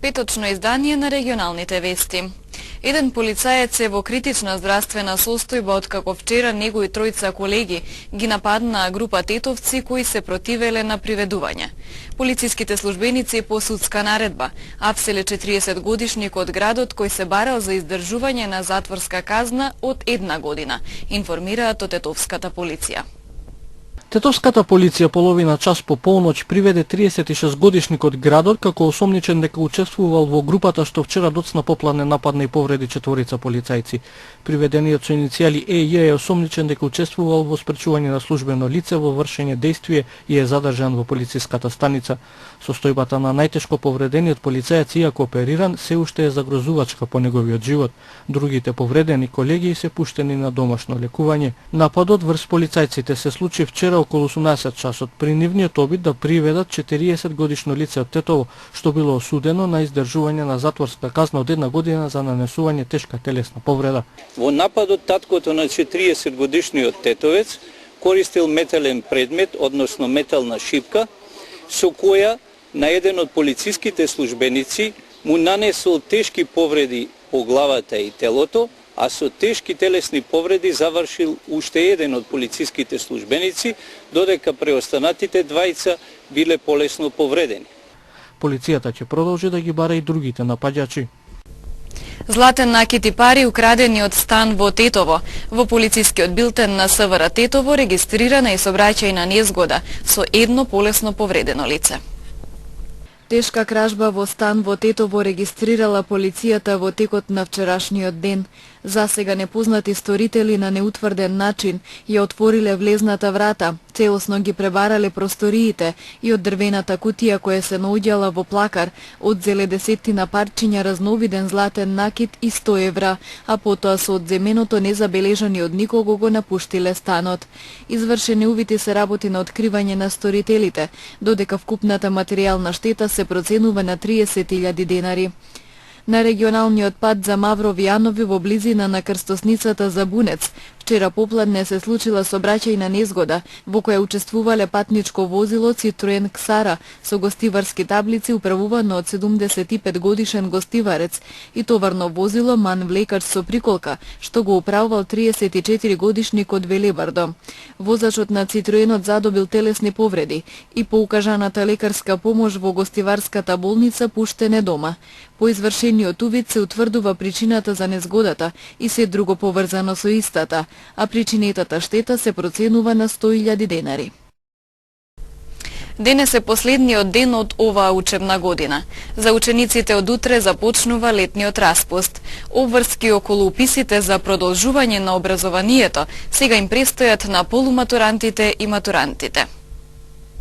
Петочно издание на регионалните вести. Еден полицаец е во критична здравствена состојба откако вчера него и тројца колеги ги нападнаа група тетовци кои се противеле на приведување. Полициските службеници по судска наредба апселе 40 од градот кој се барал за издржување на затворска казна од 1 година, информираат од тетовската полиција. Тетовската полиција половина час по полноќ приведе 36-годишник од градот како осомничен дека учествувал во групата што вчера доцна попладне нападна и повреди четворица полицајци. Приведениот со иницијали ЕЈ е осомничен дека учествувал во спречување на службено лице во вршење дејствие и е задржан во полициската станица. Состојбата на најтешко повредениот полицаец, иако опериран, се уште е загрозувачка по неговиот живот. Другите повредени колеги се пуштени на домашно лекување. Нападот врз полицајците се случи вчера околу 18 часот при нивниот обид да приведат 40-годишно лице од Тетово, што било осудено на издржување на затворска казна од 1 година за нанесување тешка телесна повреда. Во нападот таткото на 40-годишниот тетовец користил метален предмет, односно метална шипка, со која на еден од полициските службеници му нанесол тешки повреди по главата и телото, а со тешки телесни повреди завршил уште еден од полициските службеници, додека преостанатите двајца биле полесно повредени. Полицијата ќе продолжи да ги бара и другите напаѓачи. Златен накит и пари украдени од стан во Тетово. Во полицискиот билтен на СВР Тетово регистрирана и сообраќајна незгода со едно полесно повредено лице. Тешка кражба во стан во Тетово регистрирала полицијата во текот на вчерашниот ден. Засега непознати сторители на неутврден начин ја отвориле влезната врата, целосно ги пребарале просториите и од дрвената кутија која се наоѓала во плакар, одзеле десеттина парчиња разновиден златен накит и 100 евра, а потоа со одземеното незабележани од никого го напуштиле станот. Извршени увити се работи на откривање на сторителите, додека вкупната материјална штета се проценува на 30.000 денари. На регионалниот пат за Маврови Јанови во близина на крстосницата за Бунец, вчера попладне се случила сообраќајна незгода во која учествувале патничко возило Citroen Ксара со гостиварски таблици управувано од 75 годишен гостиварец и товарно возило Ман Влекач со приколка, што го управувал 34 годишник од Велебардо. Возачот на Citroenот задобил телесни повреди и по укажаната лекарска помош во гостиварската болница пуштен е дома. По извршениот увид се утврдува причината за незгодата и се друго поврзано со истата, а причинетата штета се проценува на 100.000 денари. Денес е последниот ден од оваа учебна година. За учениците од утре започнува летниот распуст. Обврски околу уписите за продолжување на образованието сега им престојат на полуматурантите и матурантите.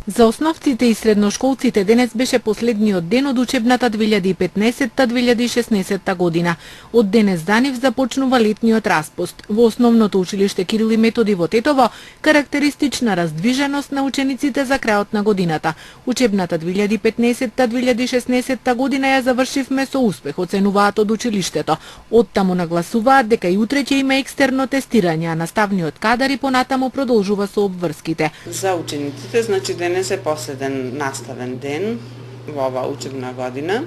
За основците и средношколците денес беше последниот ден од учебната 2015-2016 година. Од денес данив започнува летниот распуст. Во основното училиште Кирил и Методи во Тетово карактеристична раздвиженост на учениците за крајот на годината. Учебната 2015-2016 година ја завршивме со успех, оценуваат од училиштето. Оттаму нагласуваат дека и утре ќе има екстерно тестирање, а наставниот кадар и понатаму продолжува со обврските. За учениците, значи денес е последен наставен ден во оваа учебна година.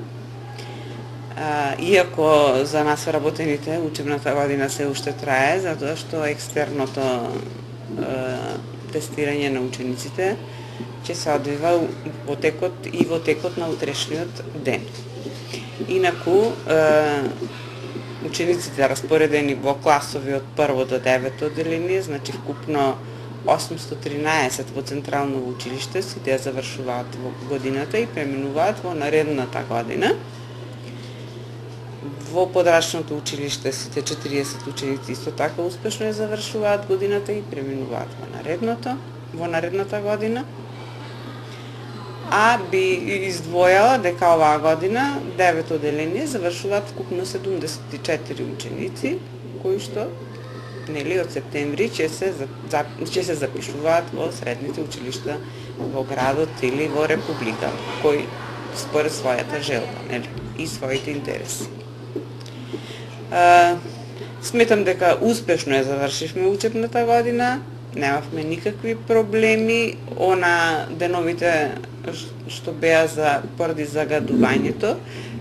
Иако за нас работените учебната година се уште трае, затоа што екстерното тестирање на учениците ќе се одвива во текот на утрешниот ден. Инаку учениците распоредени во класови од 1 до 9 одделение, значи вкупно 813 во Централно училиште, сите ја завршуваат во годината и преминуваат во наредната година. Во Подрачното училиште сите 40 ученици исто така успешно ја завршуваат годината и преминуваат во наредната година. А би издвојала дека оваа година 9 одделение завршуваат вкупно 74 ученици, кои што од септември ќе се запишуваат во средните училишта во градот или во република, кои според својата желба, и своите интереси. Сметам дека успешно ја завршивме учебната година, немавме никакви проблеми, деновите што беа поради загадувањето,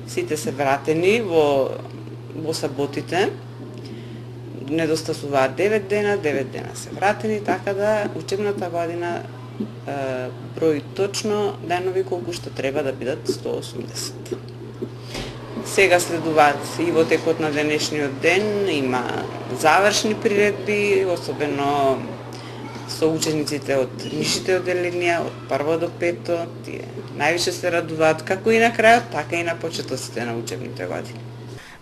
Сите се вратени во саботите. Недостасуваат 9 дена се вратени, така да учебната година брои точно денови колку што треба да бидат 180. Сега следуваат и во текот на денешниот ден има завршни приредби, особено со учениците од нишите одделенија, од прво до пето, тие највише се радуваат како и на крајот, така и на почетоците на учебните години.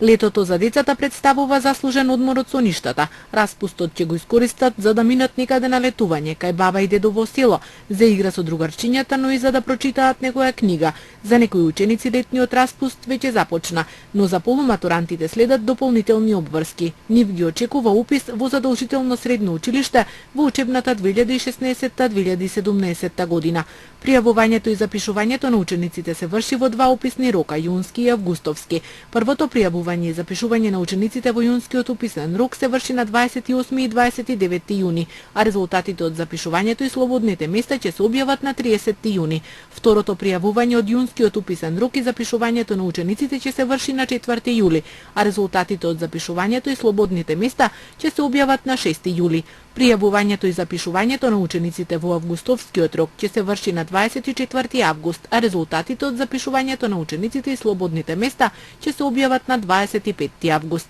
Летото за децата представува заслужен одмор од соништата. Распустот ќе го искористат за да минат некаде на летување кај баба и дедо во село, за игра со другарчињата, но и за да прочитаат некоја книга. За некои ученици летниот распуст веќе започна, но за полуматурантите следат дополнителни обврски. Нив ги очекува упис во задолжително средно училиште во учебната 2016-2017 година. Пријавувањето и запишувањето на учениците се врши во два уписни рока, јунски и августовски. Првото пријавување и запишување на учениците во јунскиот уписен рок се врши на 28 и 29 јуни, а резултатите од запишувањето и слободните места ќе се објават на 30 јуни. Второто пријавување од јунскиот уписен рок и запишувањето на учениците ќе се врши на 4 јули, а резултатите од запишувањето и слободните места ќе се објават на 6 јули. Пријавувањето и запишувањето на учениците во августовскиот рок ќе се врши на 24 август, а резултатите од запишувањето на учениците и слободните места ќе се објават на 25 август.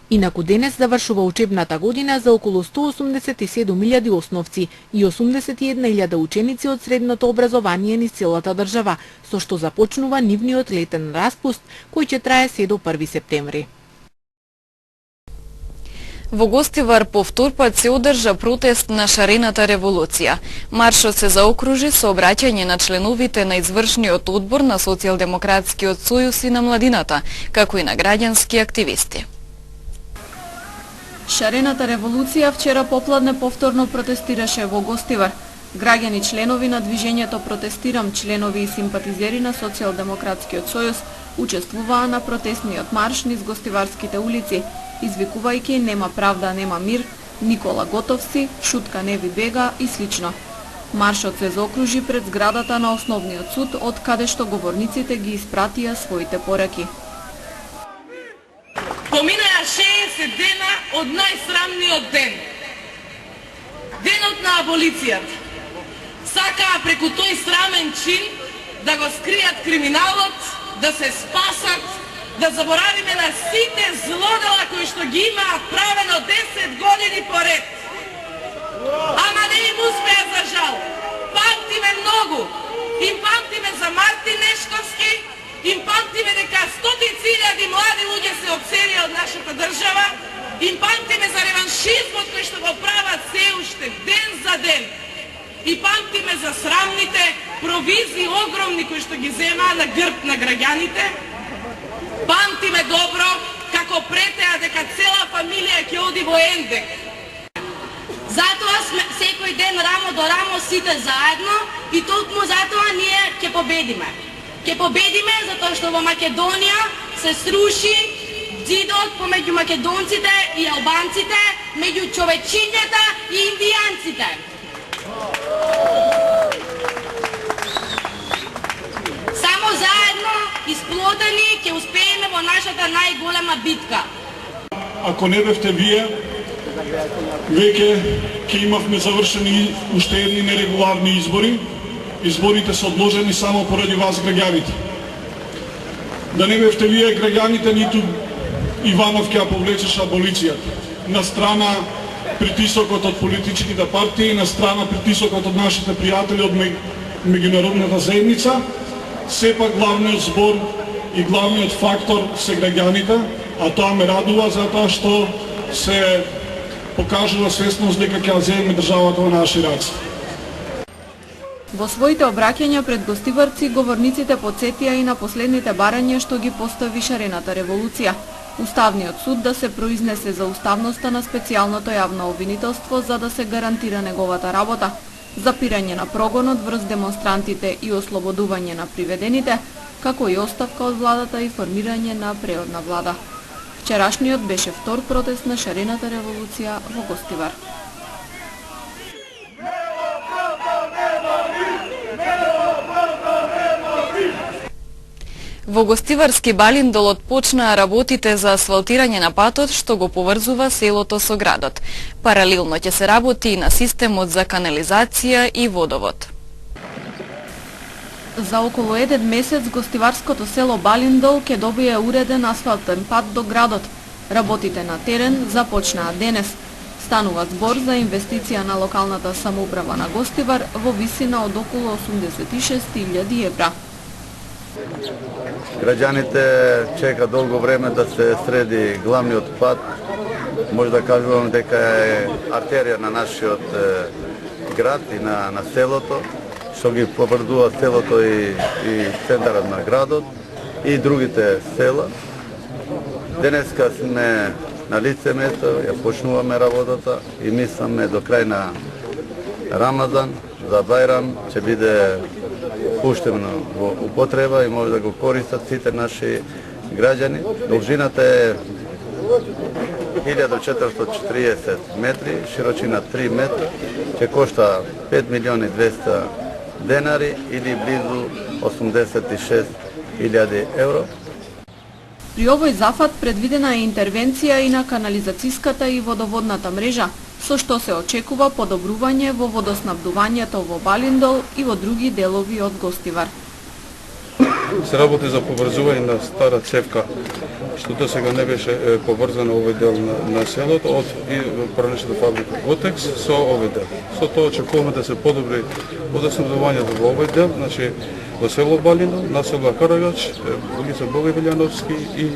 Инаку денес завршува учебната година за околу 187.000 основци и 81.000 ученици од средното образование низ целата држава, со што започнува нивниот летен распуст кој ќе трае се до 1 септември. Во Гостивар повтор пат се одржа протест на шарената револуција. Маршот се заокружи со обраќање на членовите на извршниот одбор на Социјалдемократскиот сојуз и на младината, како и на граѓански активисти. Шарената револуција вчера попладне повторно протестираше во Гостивар. Граѓани членови на движењето Протестирам, членови и симпатизери на Социјалдемократскиот сојуз учествуваа на протестниот марш низ гостиварските улици, извикувајќи "Нема правда, нема мир", "Никола Готовси", "Шутка не ви бега" и слично. Маршот се заокружи пред зградата на Основниот суд, од каде што говорниците ги испратија своите пораки. Поминаа 60 дена од најсрамниот ден. Денот на аболицијата. Сакаа преку тој срамен чин да го скријат криминалот, да се спасат, да заборавиме на сите злодела кои што ги имаат правено 10 години поред. Ама не им успеа за жал. Памтиме многу. Им памтиме за Мартин Нешковски, им памтиме дека стотици илјади млади луѓе се одселија од нашата држава, им памтиме за реваншизмот кој што го прават се уште ден за ден. И памтиме за срамните провизии огромни кои што ги земаа на грб на граѓаните. Памтиме добро како претеа дека цела фамилија ќе оди во Ендек. Затоа сме секој ден рамо до рамо сите заедно и токму затоа ние ќе победиме. Ќе победиме затоа што во Македонија се сруши ѕидот помеѓу македонците и албанците, меѓу човечињата и индијанците. Само заедно, исплотени, ќе успееме во нашата најголема битка. Ако не бевте вие, веќе ќе имавме завршени уште едни нерегуларни избори. Изборите се одложени само поради вас, граѓаните. Да не бевте вие, граѓаните, ниту Иванов ќе ја повлечеше аболицијата. На страна притисокот од политичките партии, на страна притисокот од нашите пријатели од меѓународната заедница, сепак главниот збор и главниот фактор се граѓаните, а тоа ме радува затоа што се покажува свесност дека ќе ја земеме државата во наши раце. Во своите обраќања пред гостиварци, говорниците потсетија и на последните барања што ги постави шарената револуција. Уставниот суд да се произнесе за уставноста на специјалното јавно обвинителство за да се гарантира неговата работа, запирање на прогонот врз демонстрантите и ослободување на приведените, како и оставка од владата и формирање на преодна влада. Вчерашниот беше втор протест на шарената револуција во Гостивар. Во Гостиварски Балиндол отпочнаа работите за асфалтирање на патот што го поврзува селото со градот. Паралелно ќе се работи и на системот за канализација и водовод. За околу 1 месец гостиварското село Балиндол ќе добие уреден асфалтен пат до градот. Работите на терен започнаа денес. Станува збор за инвестиција на локалната самоуправа на Гостивар во висина од околу 86.000 евра. Граѓаните чека долго време да се среди главниот пат. Може да кажувам дека е артерија на нашиот град и на селото, што ги поврзува селото и центарот на градот и другите села. Денеска сме на лице место, ја почнуваме работата и мисламе до крај на Рамазан, за Бајрам, ќе биде пуштено во употреба и може да го користат сите наши граѓани. Должината е 1440 метри, широчина 3 метри, ќе кошта 5.200.000 денари или близу 86.000 евро. При овој зафат предвидена е интервенција и на канализацијската и водоводната мрежа, со што се очекува подобрување во водоснабдувањето во Балиндол и во други делови од Гостивар. Се работи за поврзување на стара цевка, што до сега не беше поврзана овој дел на селото од пранешната фабрика Готекс со овој дел. Со тоа очекуваме да се подобри водоснабдувањето во овој дел, значи во село Балиндол, населба Карагач, улица Боги Вилјановски и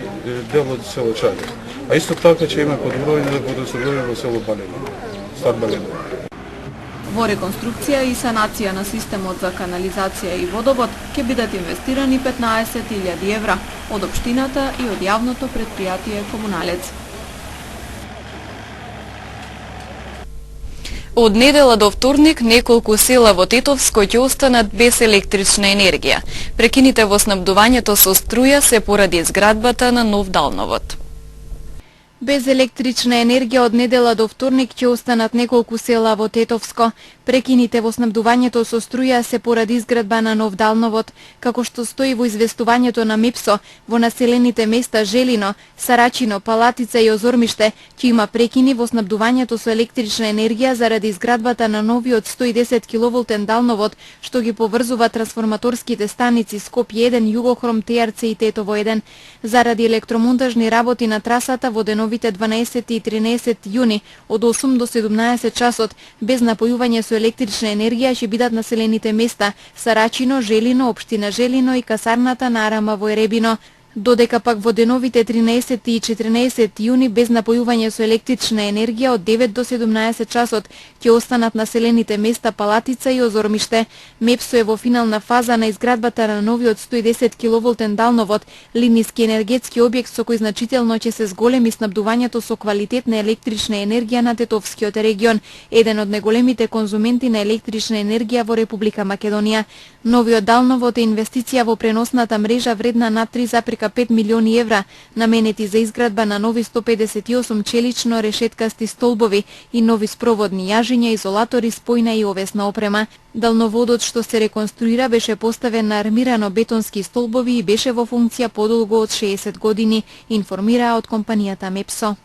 дел од село Чајле. А исто така ќе има подобрување на водоснабдување во село Балиндол, Стар Балиндол. Во реконструкција и санација на системот за канализација и водовод ќе бидат инвестирани 15.000 евра од општината и од јавното претпријатие Комуналец. Од недела до вторник неколку села во Тетовско ќе останат без електрична енергија. Прекините во снабдувањето со струја се поради изградбата на нов далновод. Без електрична енергија од недела до вторник ќе останат неколку села во Тетовско. Прекините во снабдувањето со струја се поради изградба на нов далновод, како што стои во известувањето на МЕПСО. Во населените места Желино, Сарачино, Палатица и Озормиште ќе има прекини во снабдувањето со електрична енергија заради изградбата на новиот 110 киловолтен далновод, што ги поврзува трансформаторските станици Скопје 1, Југохром, ТРЦ и Тетово 1. Заради електромонтажни работи на трасата во деновите 12 и 13 јуни од 8 до 17 часот без напојување со електрична енергија ќе бидат населените места Сарачино, Желино, општина Желино и касарната на Арама во Еребино. Додека пак во деновите 13 и 14 јуни без напојување со електрична енергија од 9 до 17 часот ќе останат населените места Палатица и Озормиште. МЕПСО е во финална фаза на изградбата на новиот 110 киловолтен далновод, линиски енергетски објект со кој значително ќе се зголеми снабдувањето со квалитетна електрична енергија на Тетовскиот регион, еден од најголемите конзументи на електрична енергија во Република Македонија. Новиот далновод е инвестиција во преносната мрежа вредна над 3,5 милиони евра, наменети за изградба на нови 158 челично решеткасти столбови и нови спроводни јажиња, изолатори, спојна и овесна опрема. Далноводот што се реконструира беше поставен на армирано бетонски столбови и беше во функција подолго од 60 години, информира од компанијата МЕПСО.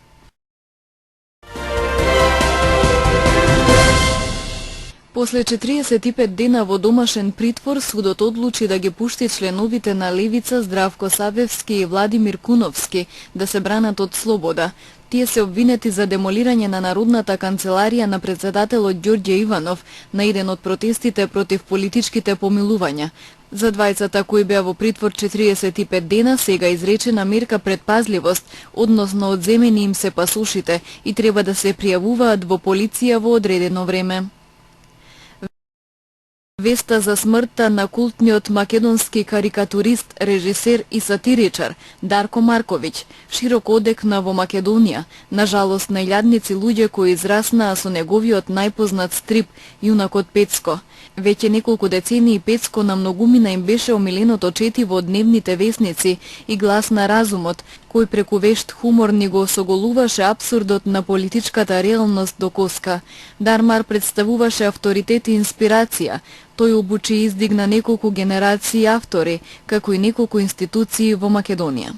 После 45 дена во домашен притвор, судот одлучи да ги пушти членовите на Левица Здравко Сабевски и Владимир Куновски да се бранат од слобода. Тие се обвинети за демолирање на Народната канцеларија на председателот Ѓорѓе Иванов на еден од протестите против политичките помилувања. За двајцата кои беа во притвор 45 дена сега изречена мерка предпазливост, односно одземени им се пасошите и треба да се пријавуваат во полиција во одредено време. Веста за смртта на култниот македонски карикатурист, режисер и сатиричар Дарко Марковиќ широко одекна во Македонија. Нажалост, најлјадници луѓе кои израснаа со неговиот најпознат стрип Јунакот Пецко. Веќе неколку децении Пецко на многумина им беше омиленото четиво од дневните весници и Глас на разумот, кој преку вешт хумор ни го соголуваше абсурдот на политичката реалност до коска. Дармар представуваше авторитет и инспирација. Тој обучи и издигна неколку генерации автори, како и неколку институции во Македонија.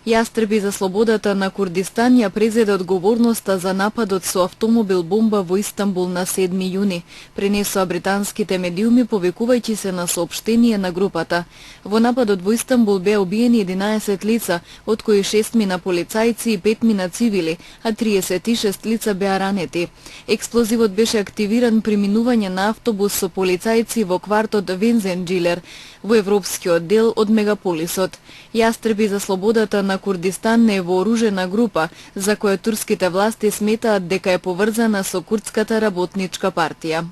Јастрби за слободата на Курдистан ја презеде одговорноста за нападот со автомобил бомба во Истанбул на 7 јуни, пренесоа британските медиуми повикувајќи се на соопштение на групата. Во нападот во Истанбул беа убиени 11 лица, од кои 6 мина полицајци и 5 мина цивили, а 36 лица беа ранети. Експлозивот беше активиран при минување на автобус со полицајци во квартот Вензенджилер, во европскиот дел од мегаполисот. Јастрби за слободата на Курдистан е вооружена група, за која турските власти сметаат дека е поврзана со Курдската работничка партија.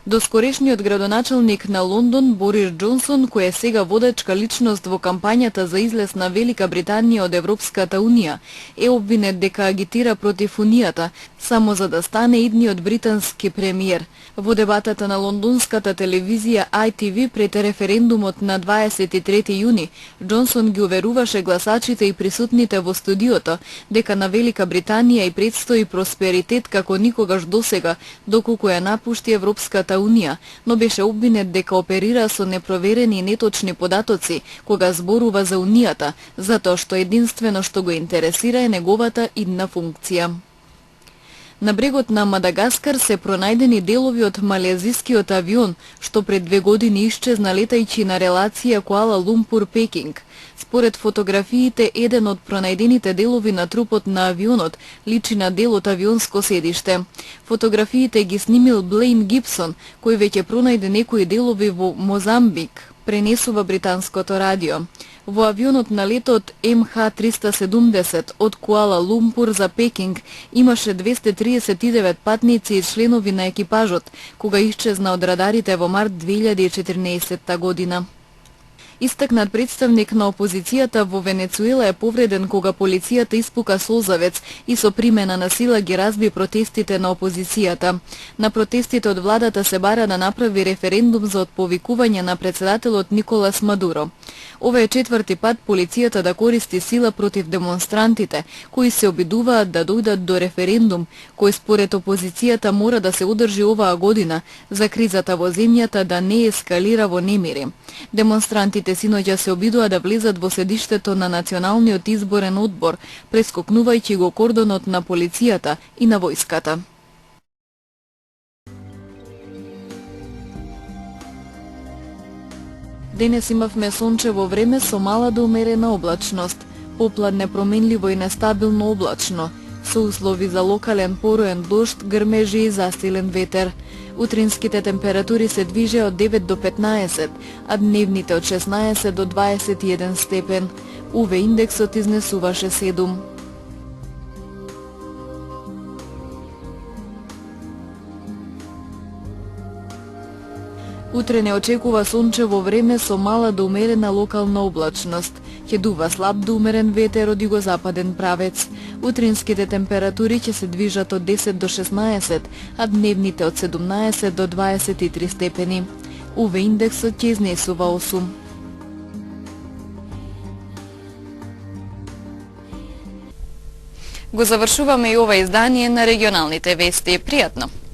Доскорешниот градоначалник на Лондон Борис Џонсон, кој е сега водачка личност во кампањата за излез на Велика Британија од Европската Унија, е обвинет дека агитира против Унијата, само за да стане идниот британски премиер. Во дебатата на лондонската телевизија ITV пред референдумот на 23 јуни, Џонсон ги уверуваше гласачите и присутните во студиото дека на Велика Британија и предстои просперитет како никогаш досега, доколку ја напушти Европската Унија, но беше обвинет дека оперира со непроверени и неточни податоци кога зборува за Унијата, затоа што единствено што го интересира е неговата идна функција. На брегот на Мадагаскар се пронајдени делови од малезискиот авион, што пред 2 години исчезна летајќи на релација Куала Лумпур-Пекинг. Според фотографиите, еден од пронајдените делови на трупот на авионот личи на дел од авионско седиште. Фотографиите ги снимил Блейн Гибсон, кој веќе пронајде некои делови во Мозамбик, пренесува британското радио. Во авионот на летот МХ-370 од Куала Лумпур за Пекинг имаше 239 патници и членови на екипажот, кога исчезна од радарите во март 2014 година. Истакнат представник на опозицијата во Венецуела е повреден кога полицијата испука солзавец и со примена на сила ги разби протестите на опозицијата. На протестите од владата се бара да направи референдум за отповикување на председателот Николас Мадуро. Ова е 4ти пат полицијата да користи сила против демонстрантите, кои се обидуваат да дојдат до референдум, кој според опозицијата мора да се одржи оваа година, за кризата во земјата да не ескалира во немири. Демонстрантите синоќа се обидува да влезат во седиштето на Националниот изборен одбор, прескокнувајќи го кордонот на полицијата и на војската. Денес имавме сончево време со мала до умерена облачност, попладне променливо и нестабилно облачно, со услови за локален пороен дожд, грмежи и засилен ветер. Утринските температури се движеа од 9 до 15, а дневните од 16 до 21 степен. УВ индексот изнесуваше 7. Утре не очекува сончево време со мала до умерена локална облачност. Ќе дува слаб до умерен ветер од југозападен правец. Утринските температури ќе се движат од 10 до 16, а дневните од 17 до 23 степени. УВ индексот ќе изнесува 8. Го завршуваме и ова издание на регионалните вести. Пријатно!